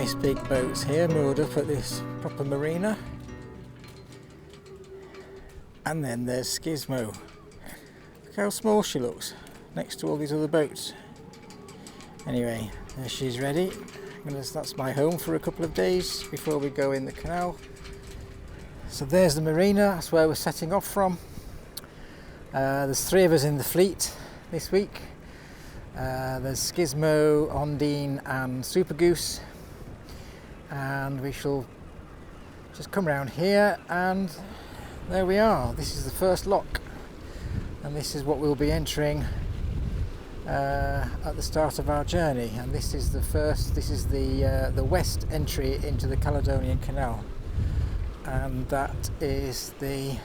nice big boats here moored up at this proper marina. And then there's Skismo. Look how small she looks next to all these other boats. Anyway, there she's ready. That's my home for a couple of days before we go in the canal. So there's the marina, that's where we're setting off from. There's 3 of us in the fleet this week. There's Skismo, Ondine and Super Goose. And we shall just come around here, and there we are. This is the first lock, and this is what we'll be entering at the start of our journey. And this is the west entry into the Caledonian Canal, and that is the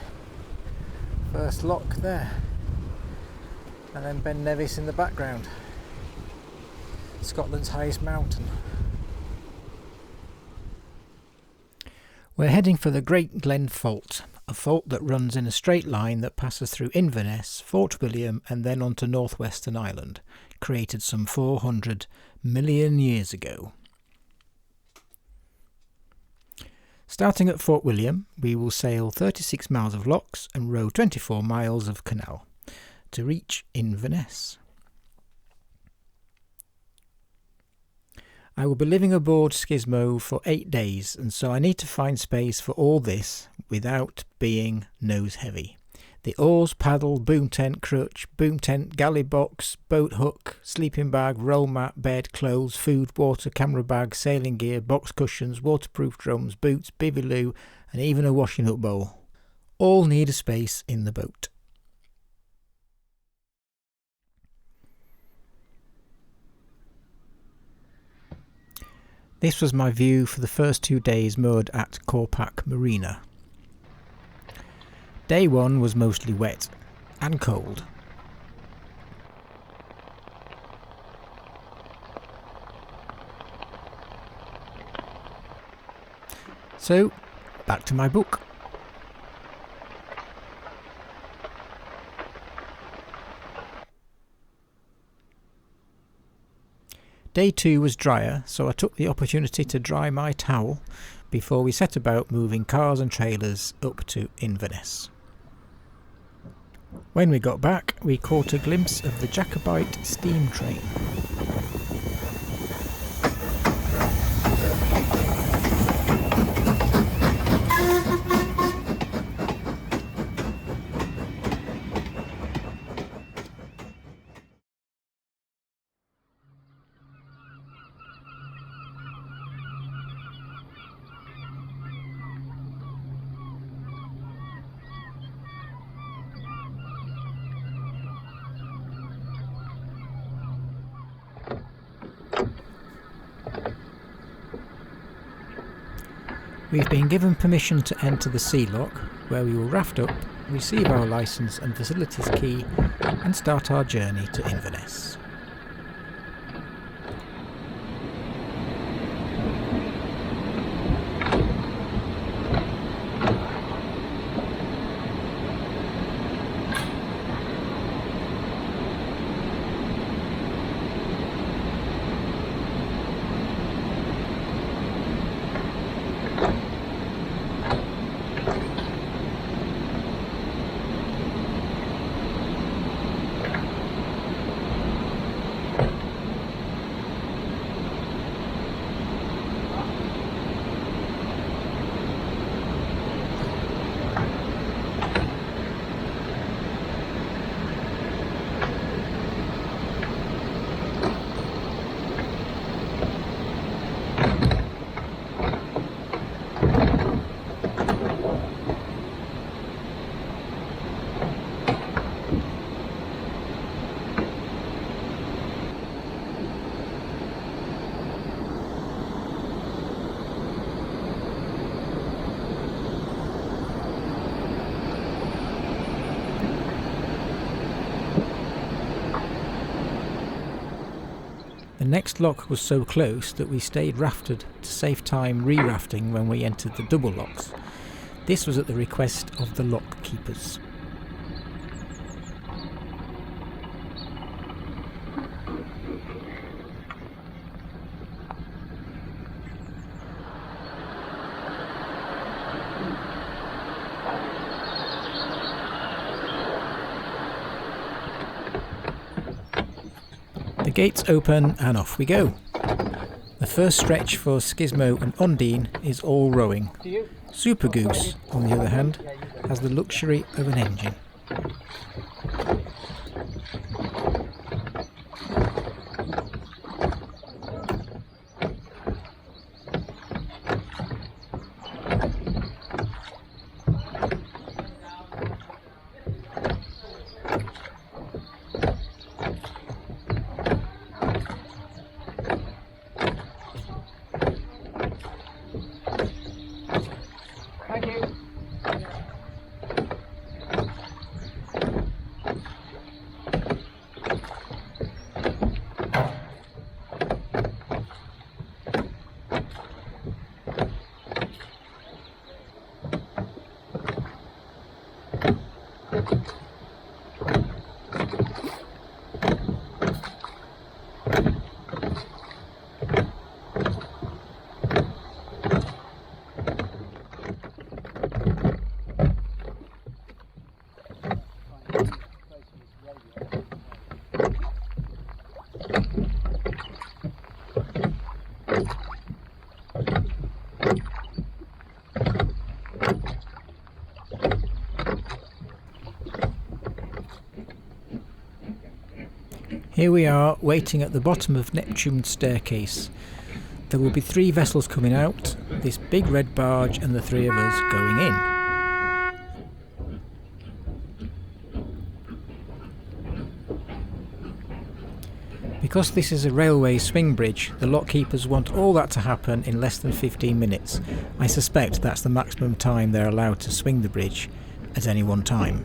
first lock there. And then Ben Nevis in the background, Scotland's highest mountain. We're heading for the Great Glen Fault, a fault that runs in a straight line that passes through Inverness, Fort William and then onto northwestern Ireland, created some 400 million years ago. Starting at Fort William, we will sail 36 miles of locks and row 24 miles of canal to reach Inverness. I will be living aboard Skismo for 8 days, and so I need to find space for all this without being nose heavy. The oars, paddle, boom tent, crutch, boom tent, galley box, boat hook, sleeping bag, roll mat, bed, clothes, food, water, camera bag, sailing gear, box cushions, waterproof drums, boots, bivy and even a washing up bowl. All need a space in the boat. This was my view for the first 2 days moored at Corpac Marina. Day 1 was mostly wet and cold. So, back to my book. Day 2 was drier, so I took the opportunity to dry my towel before we set about moving cars and trailers up to Inverness. When we got back, we caught a glimpse of the Jacobite steam train. We've been given permission to enter the sea lock, where we will raft up, receive our licence and facilities key, and start our journey to Inverness. The next lock was so close that we stayed rafted to save time re-rafting when we entered the double locks. This was at the request of the lock keepers. Gates open and off we go. The first stretch for Skismo and Undine is all rowing. Super Goose, on the other hand, has the luxury of an engine. Here we are, waiting at the bottom of Neptune's staircase. There will be 3 vessels coming out, this big red barge and the 3 of us going in. Because this is a railway swing bridge, the lock keepers want all that to happen in less than 15 minutes. I suspect that's the maximum time they're allowed to swing the bridge at any one time.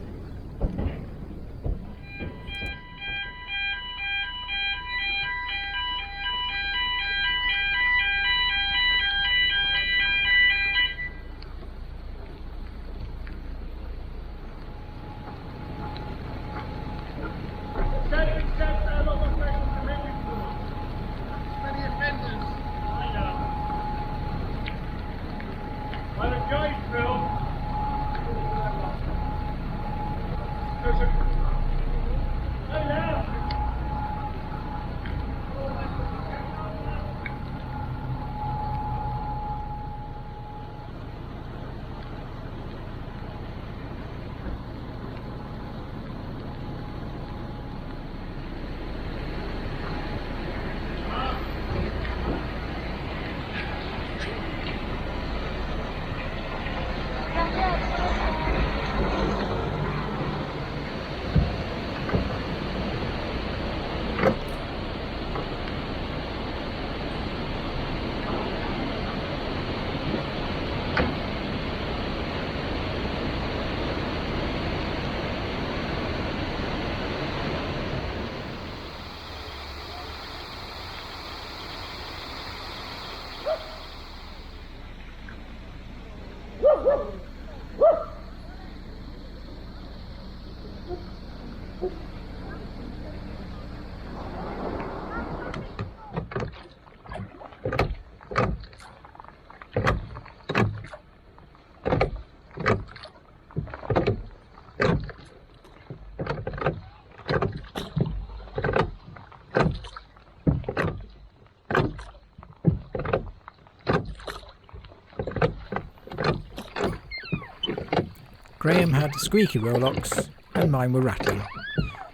Graham had squeaky rowlocks and mine were rattling,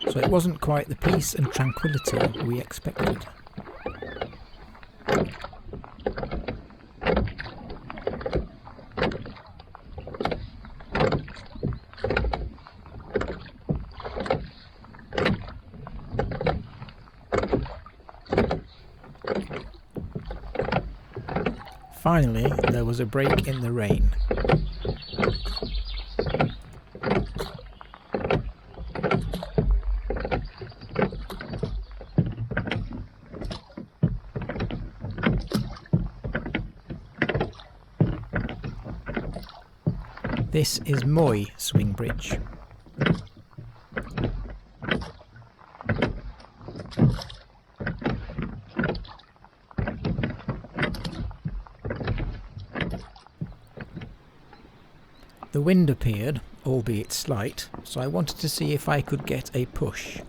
so it wasn't quite the peace and tranquillity we expected. Finally, there was a break in the rain. This is Moy Swing Bridge. The wind appeared, albeit slight, so I wanted to see if I could get a push.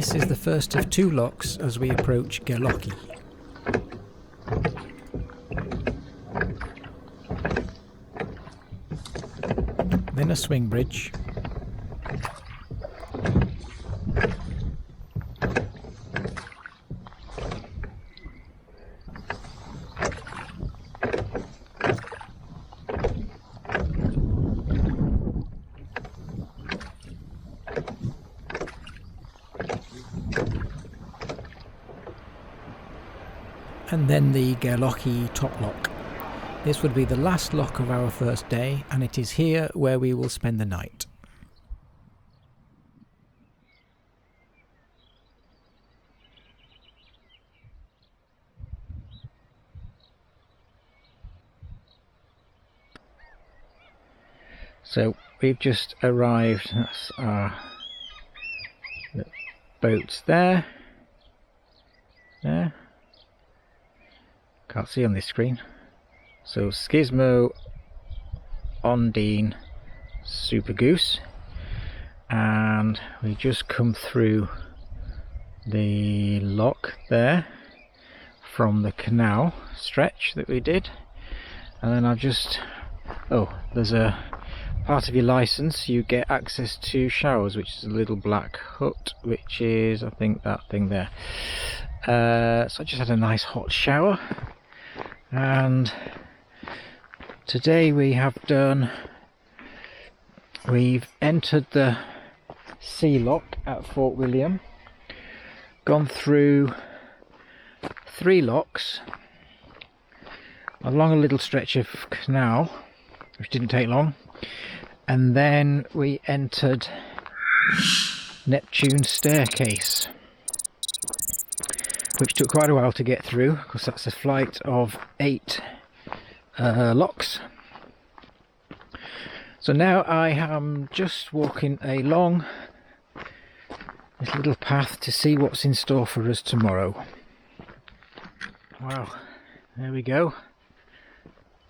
This is the first of 2 locks as we approach Gairlochy. Then a swing bridge. And then the Gairlochy top lock. This would be the last lock of our first day, and it is here where we will spend the night. So we've just arrived, that's our boats there. Can't see on this screen. So Skismo, Ondine, Super Goose, and we just come through the lock there from the canal stretch that we did, and then I've just there's a part of your license you get access to showers, which is a little black hut, which is I think that thing there. So I just had a nice hot shower, and today we've entered the sea lock at Fort William, gone through 3 locks along a little stretch of canal, which didn't take long, and then we entered Neptune's staircase, which took quite a while to get through because that's a flight of 8 locks. So now I am just walking along this little path to see what's in store for us tomorrow. Wow, there we go,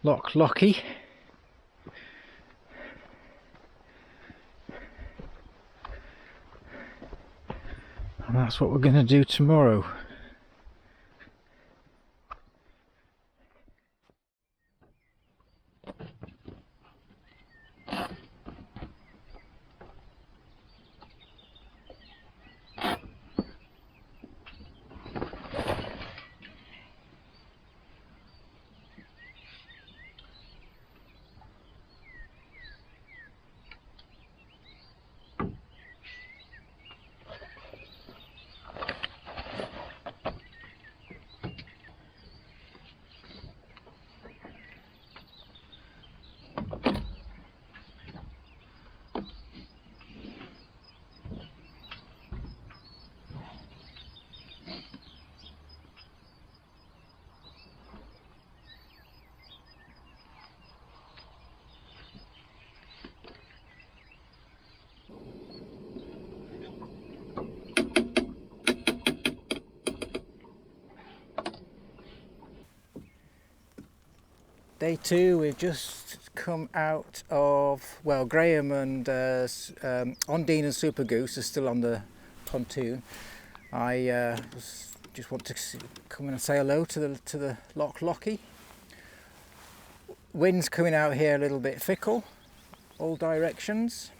Loch Lochy. And that's what we're going to do tomorrow. Day 2, we've just come out of, well, Graham and Ondine and Super Goose are still on the pontoon. I just want to come and say hello to the Loch Lochy. Wind's coming out here a little bit fickle, all directions.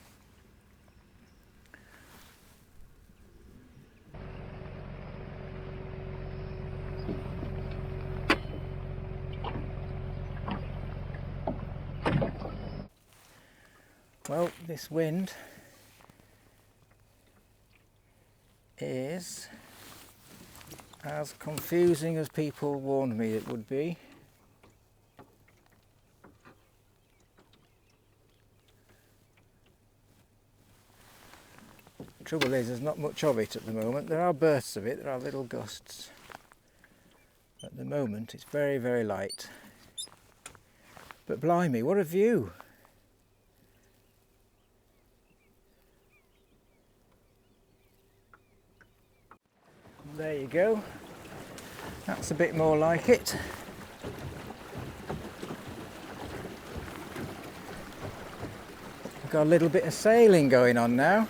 Well, this wind is as confusing as people warned me it would be. The trouble is, there's not much of it at the moment. There are bursts of it, there are little gusts. At the moment it's very, very light. But blimey, what a view! There you go, that's a bit more like it. We've got a little bit of sailing going on now.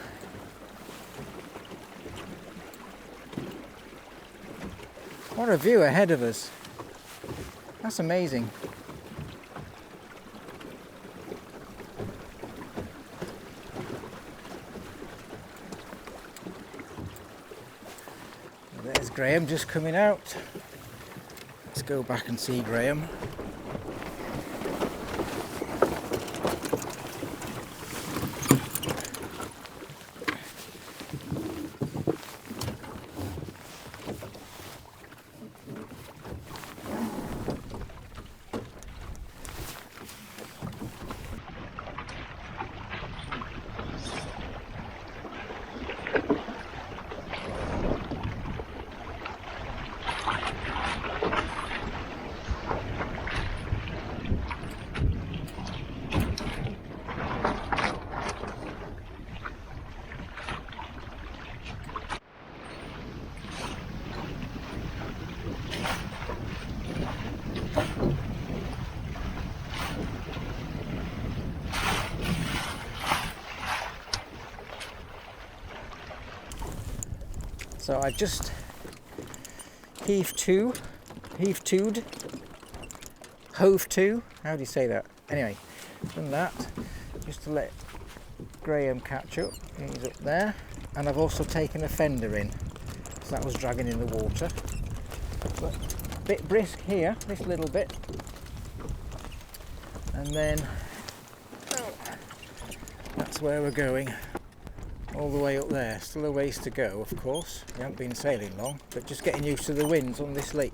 What a view ahead of us. That's amazing. There's Graham just coming out. Let's go back and see Graham. So I just hove to, how do you say that? Anyway, done that, just to let Graham catch up. He's up there. And I've also taken a fender in, so that was dragging in the water. But a bit brisk here, this little bit. And then, that's where we're going. All the way up there. Still a ways to go, of course. We haven't been sailing long, but just getting used to the winds on this lake.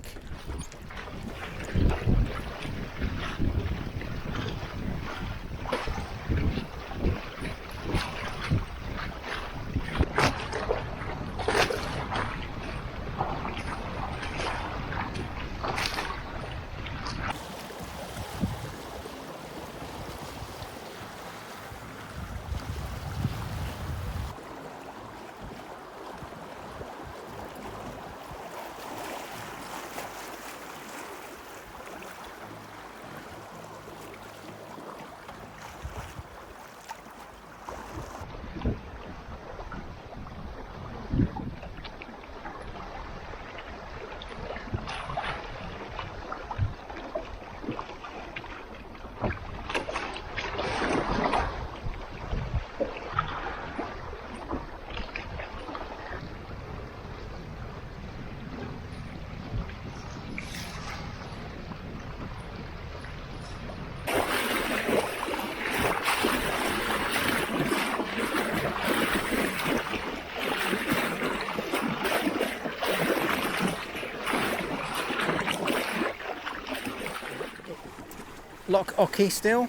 Loch Lochy still,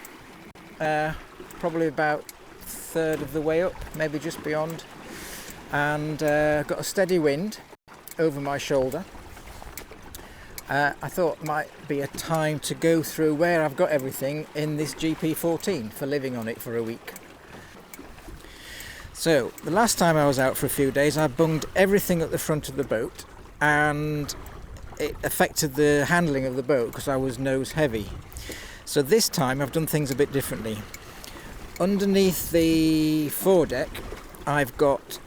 probably about a third of the way up, maybe just beyond, and got a steady wind over my shoulder. I thought it might be a time to go through where I've got everything in this GP14 for living on it for a week. So the last time I was out for a few days, I bunged everything at the front of the boat, and it affected the handling of the boat because I was nose heavy. So this time I've done things a bit differently. Underneath the foredeck I've got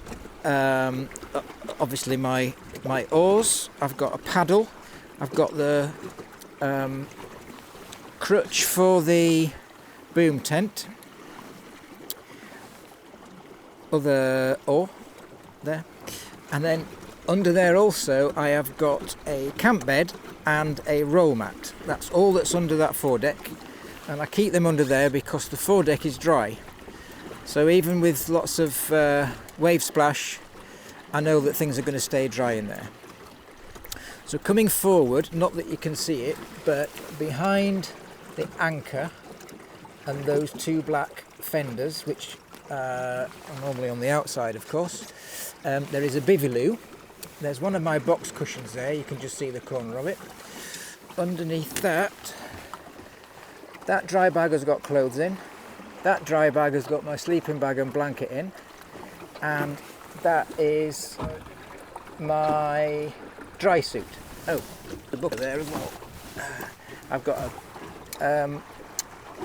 obviously my oars, I've got a paddle, I've got the crutch for the boom tent, other oar there, and then under there also I have got a camp bed and a roll mat. That's all that's under that foredeck, and I keep them under there because the foredeck is dry. So even with lots of wave splash, I know that things are going to stay dry in there. So coming forward, not that you can see it, but behind the anchor and those two black fenders, which are normally on the outside of course, there is a biviloo. There's one of my box cushions there, you can just see the corner of it. Underneath that dry bag has got clothes in, that dry bag has got my sleeping bag and blanket in, and that is my dry suit. Oh, the book there as well. I've got a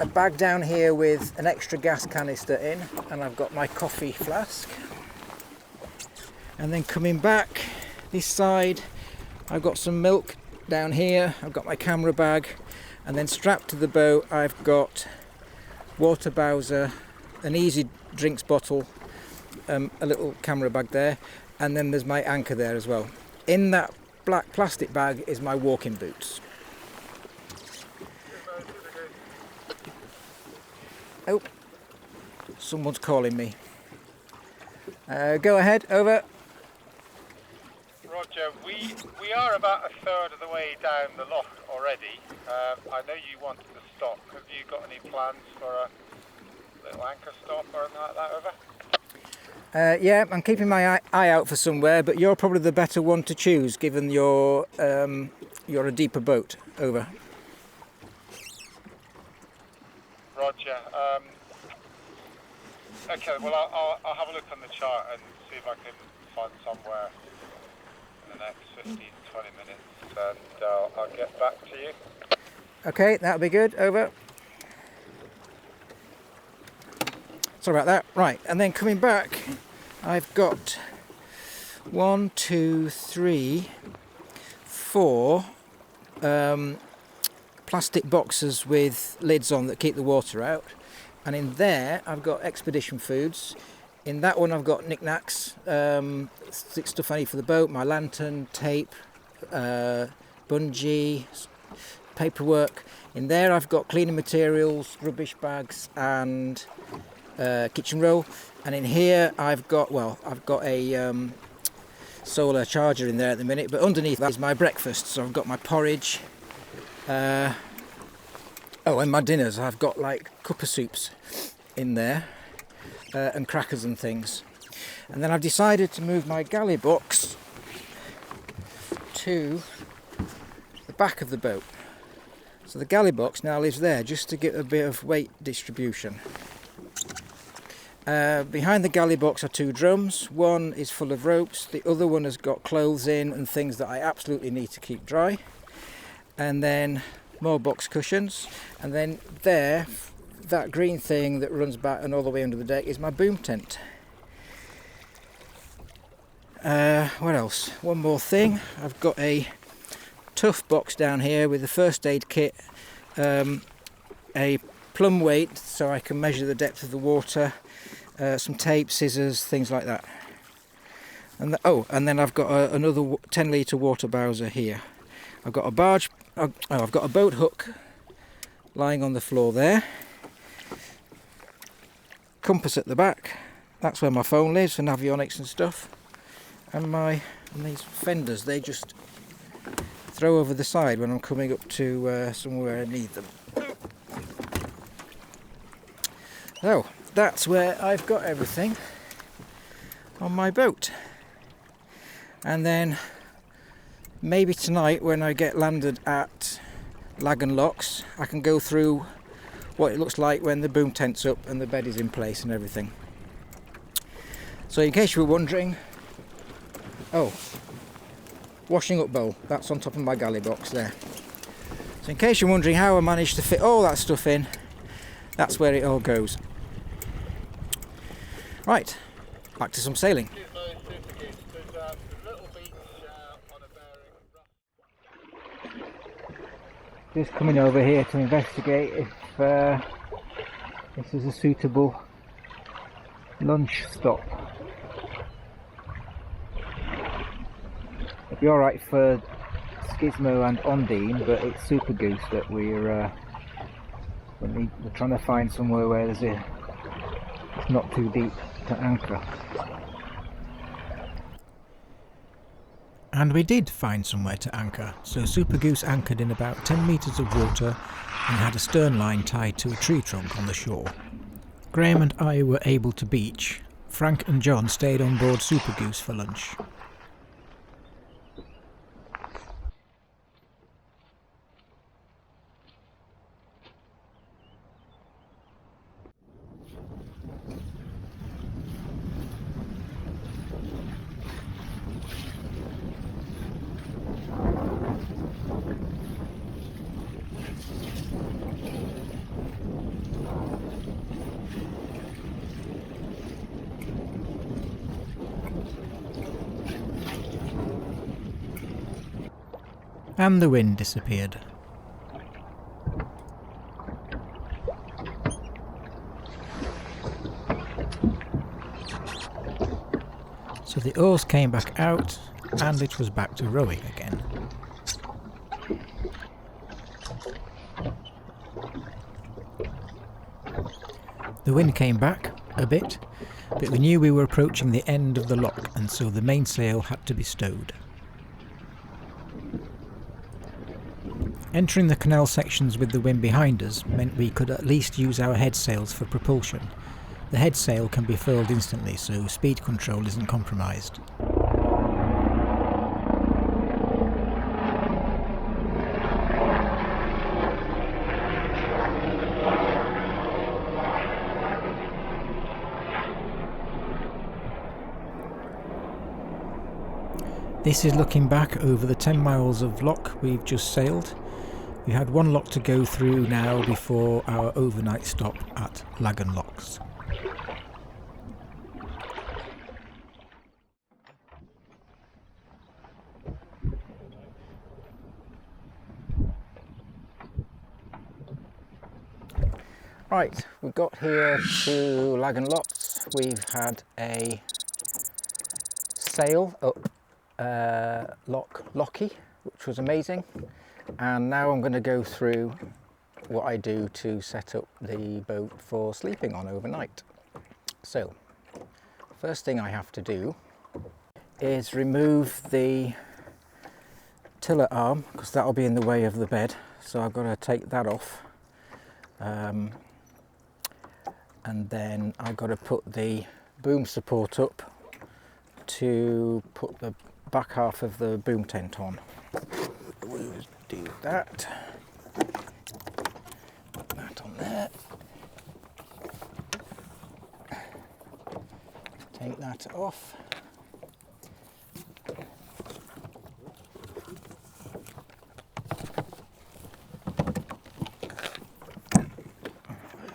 bag down here with an extra gas canister in, and I've got my coffee flask. And then coming back this side, I've got some milk down here, I've got my camera bag, and then strapped to the boat I've got water bowser, an easy drinks bottle, a little camera bag there, and then there's my anchor there as well. In that black plastic bag is my walking boots. Oh, someone's calling me. Go ahead, over. Roger, we are about a third of the way down the loch already. I know you wanted to stop. Have you got any plans for a little anchor stop or anything like that, over? Yeah, I'm keeping my eye out for somewhere, but you're probably the better one to choose, given you're a deeper boat. Over. Roger. Okay, well I'll have a look on the chart and see if I can find somewhere in the next 15 to 20 minutes, and I'll get back to you. Okay, that'll be good. Over. Sorry about that. Right, and then coming back, I've got 1, 2, 3, 4 plastic boxes with lids on that keep the water out. And in there I've got expedition foods. In that one I've got knickknacks, stuff I need for the boat, my lantern, tape, bungee, paperwork. In there I've got cleaning materials, rubbish bags and kitchen roll. And in here I've got a solar charger in there at the minute, but underneath that is my breakfast. So I've got my porridge, and my dinners. I've got like cuppa soups in there, and crackers and things. And then I've decided to move my galley box to the back of the boat. So the galley box now lives there just to get a bit of weight distribution. Behind the galley box are 2 drums. One is full of ropes, the other one has got clothes in and things that I absolutely need to keep dry. And then more box cushions, and then there, that green thing that runs back and all the way under the deck is my boom tent. What else? One more thing, I've got a tough box down here with the first aid kit, a plumb weight so I can measure the depth of the water, some tape, scissors, things like that. And and then I've got another 10 litre water bowser here. I've got a barge. I've got a boat hook lying on the floor there. Compass at the back. That's where my phone lives for navionics and stuff. And these fenders, they just throw over the side when I'm coming up to somewhere I need them. So that's where I've got everything on my boat. And then maybe tonight when I get landed at Loch Lochy, I can go through what it looks like when the boom tent's up and the bed is in place and everything. So in case you were wondering, washing up bowl, that's on top of my galley box there. So in case you're wondering how I managed to fit all that stuff in, that's where it all goes. Right, back to some sailing. Just coming over here to investigate if this is a suitable lunch stop. It'd be alright for Skismo and Ondine, but it's Super Goose that we're trying to find somewhere where it's not too deep to anchor. And we did find somewhere to anchor, so Super Goose anchored in about 10 metres of water and had a stern line tied to a tree trunk on the shore. Graham and I were able to beach. Frank and John stayed on board Super Goose for lunch. and the wind disappeared. So the oars came back out and it was back to rowing again. The wind came back a bit, but we knew we were approaching the end of the loch and so the mainsail had to be stowed. Entering the canal sections with the wind behind us meant we could at least use our head sails for propulsion. The head sail can be furled instantly, so speed control isn't compromised. This is looking back over the 10 miles of loch we've just sailed. We had one loch to go through now before our overnight stop at Loch Lochy. Right, we got here to Loch Lochy. We've had a sail up Loch Lochy, which was amazing, and now I'm going to go through what I do to set up the boat for sleeping on overnight. So, first thing I have to do is remove the tiller arm because that'll be in the way of the bed, so I've got to take that off. And then I've got to put the boom support up to put the back half of the boom tent on. We'll do that. Put that on there. Take that off.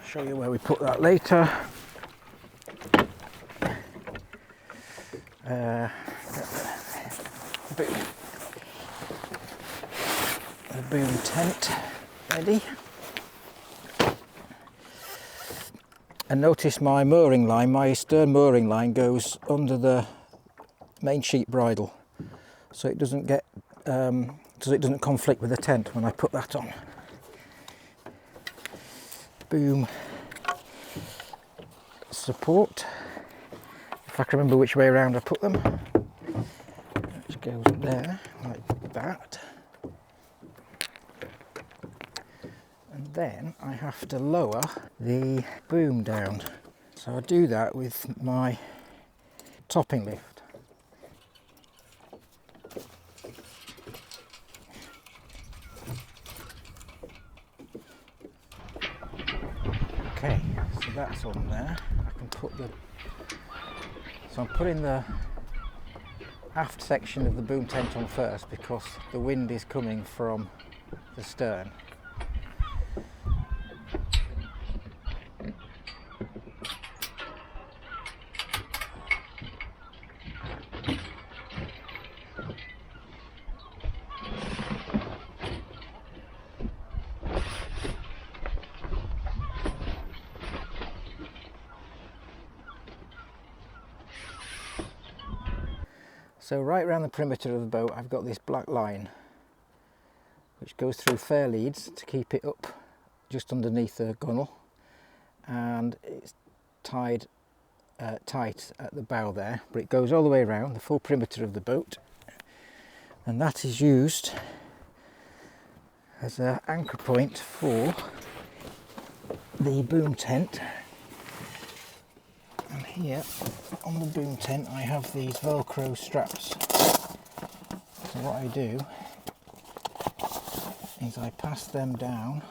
Show you where we put that later. The boom tent ready. And notice my mooring line, my stern mooring line goes under the main sheet bridle, so it doesn't get so it doesn't conflict with the tent when I put that on. Boom support, if I can remember which way around I put them, which goes there like that, and then I have to lower the boom down, so I do that with my topping lift. Okay, so that's on there. I can put the, so I'm putting the aft section of the boom tent on first because the wind is coming from the stern. So right around the perimeter of the boat I've got this black line which goes through fair leads to keep it up just underneath the gunnel, and it's tied tight at the bow there, but it goes all the way around the full perimeter of the boat, and that is used as an anchor point for the boom tent. And here on the boom tent I have these Velcro straps. So what I do is I pass them down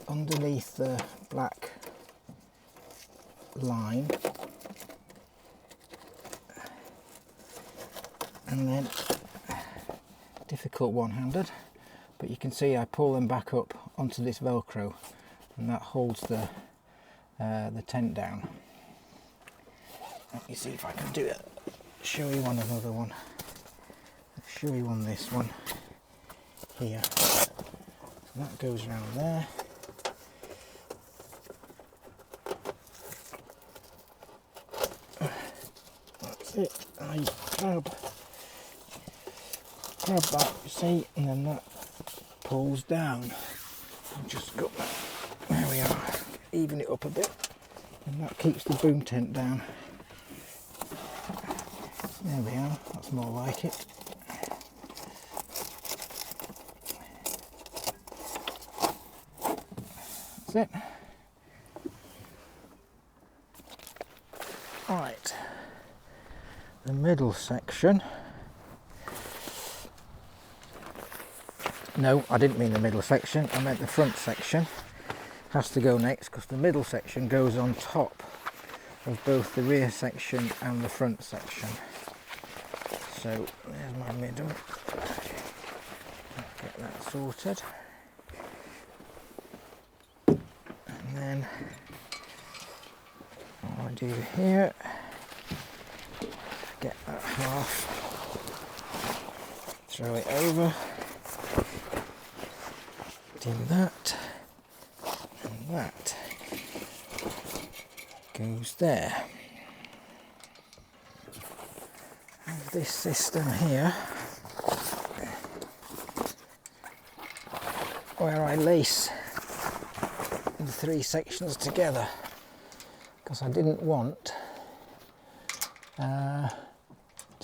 underneath the black line, and then, difficult one-handed, but you can see I pull them back up onto this Velcro, and that holds the tent down. Let me see if I can do it. Show you another one. show you on this one here. So that goes around there. That's it. I grab that, you see, and then that pulls down. I've just got that. There we are. Even it up a bit, and that keeps the boom tent down. There we are. That's more like it. That's it. Right. The middle section. No, I didn't mean the middle section, I meant the front section has to go next, because the middle section goes on top of both the rear section and the front section. So there's my middle. Get that sorted. And then what I do here, get that half, throw it over. Do that, and that goes there. And this system here, where I lace the three sections together, because I didn't want to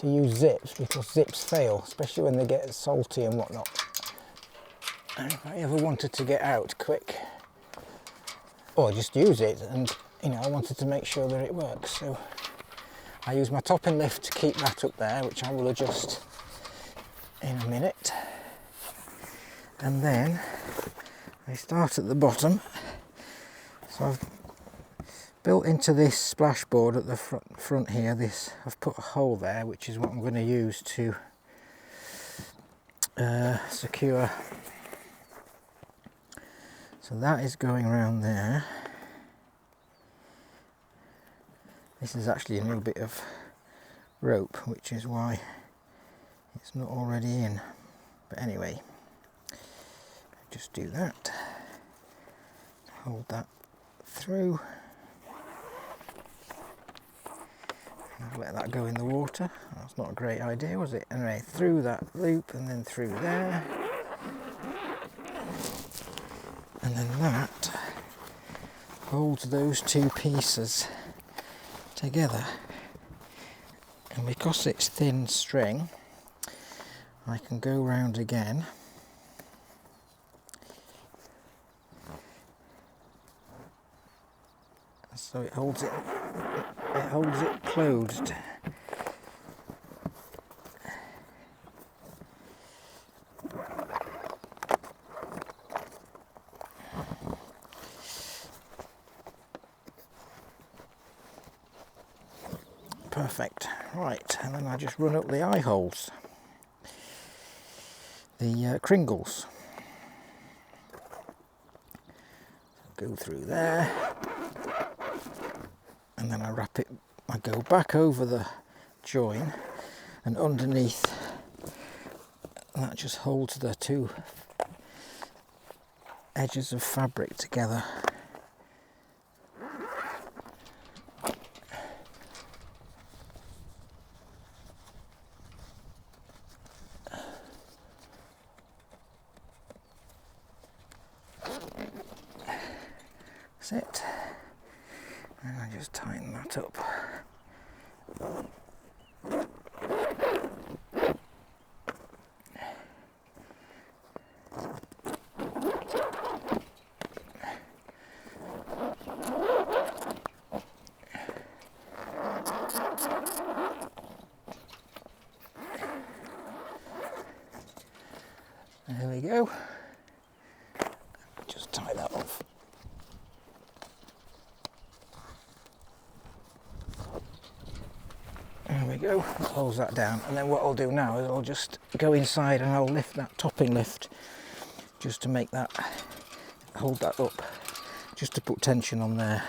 use zips, because zips fail, especially when they get salty and whatnot. And if I ever wanted to get out quick, or just use it, and you know, I wanted to make sure that it works, so I use my topping lift to keep that up there, which I will adjust in a minute. And then I start at the bottom. So I've built into this splashboard at the front here, I've put a hole there, which is what I'm going to use to secure. So that is going around there. This is actually a little bit of rope, which is why it's not already in. But anyway, just do that. Hold that through. And I'll let that go in the water. That's not a great idea, was it? Anyway, through that loop and then through there. And then that holds those two pieces together. And because it's thin string, I can go round again. So it holds it closed. Perfect. Right, and then I just run up the eye holes, the cringles. Go through there, and then I wrap it. I go back over the join, and underneath that just holds the two edges of fabric together. That's it. And I just tighten that up. There we go. Just tie that off. There we go, that holds that down. And then what I'll do now is I'll just go inside and I'll lift that topping lift just to make that, hold that up, just to put tension on there.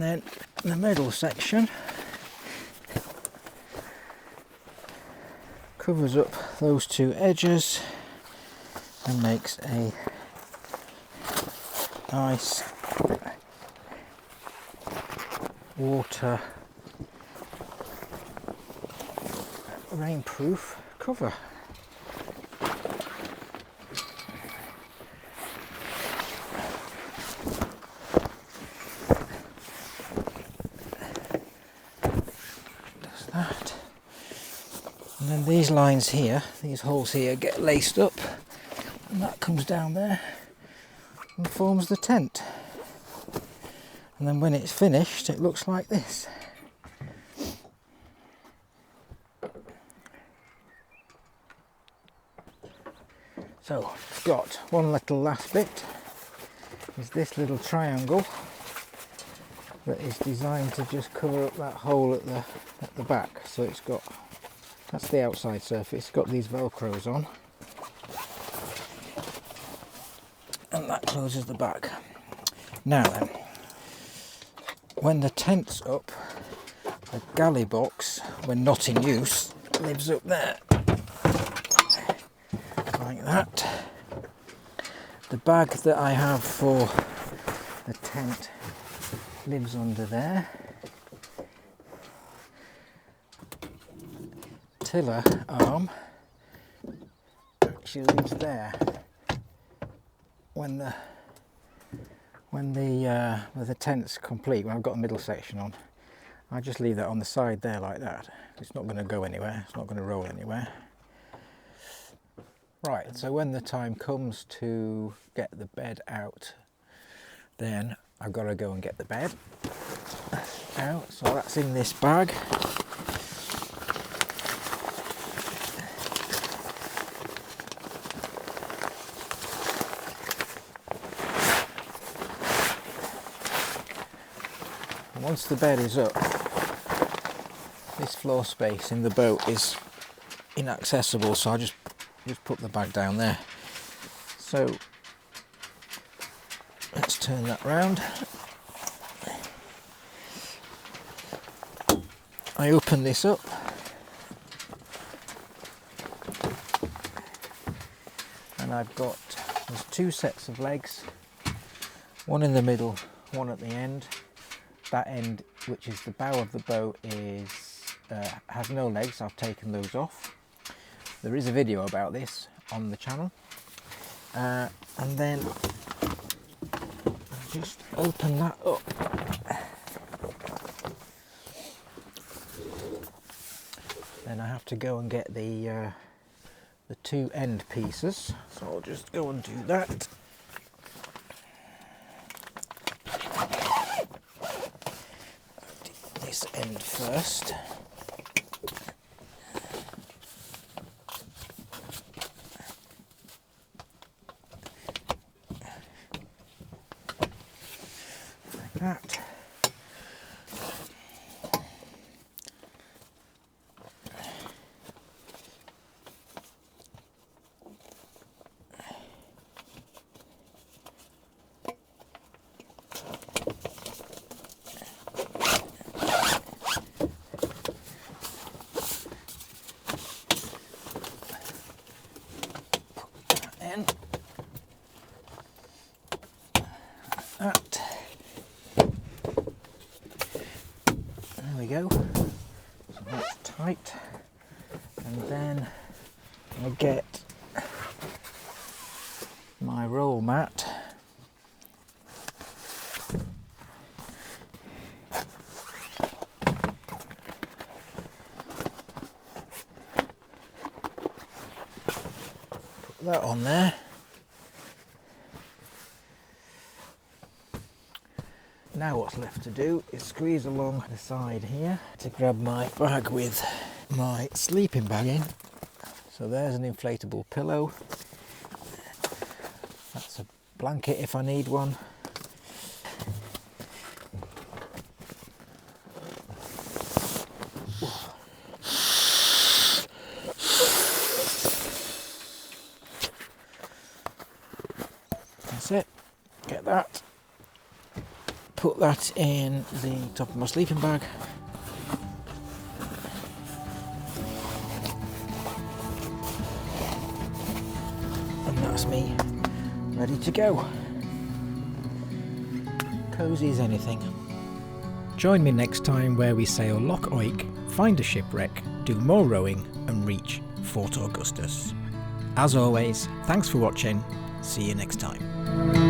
And then the middle section covers up those two edges and makes a nice water rainproof cover. Does that. And then these lines here, these holes here, get laced up, and that comes down there and forms the tent. And then when it's finished, it looks like this. So I've got one little last bit, is this little triangle that is designed to just cover up that hole at the back. So it's got, that's the outside surface, it's got these velcros on, and that closes the back. Now then, when the tent's up, the galley box, when not in use, lives up there, like that. The bag that I have for the tent lives under there. Tiller arm actually lives there. When the tent's complete, when I've got the middle section on, I just leave that on the side there like that. It's not going to go anywhere, it's not going to roll anywhere. Right, so when the time comes to get the bed out, then I've got to go and get the bed out. So that's in this bag. And once the bed is up, this floor space in the boat is inaccessible, so I just put the bag down there. So let's turn that round. I open this up, and I've got, there's two sets of legs, one in the middle, one at the end. That end, which is the bow of the boat, has no legs. I've taken those off. There is a video about this on the channel, and then I just open that up. Then I have to go and get the two end pieces, so I'll just go and do that. This end first. That. In. That. There we go. So that's tight. And then I'll get my roll mat. Put that on there. Now what's left to do is squeeze along the side here to grab my bag with my sleeping bag in. So there's an inflatable pillow. That's a blanket if I need one. That's it. Get that. put that in the top of my sleeping bag. And that's me ready to go. Cosy as anything. Join me next time where we sail Loch Lochy, find a shipwreck, do more rowing and reach Fort Augustus. As always, thanks for watching. See you next time.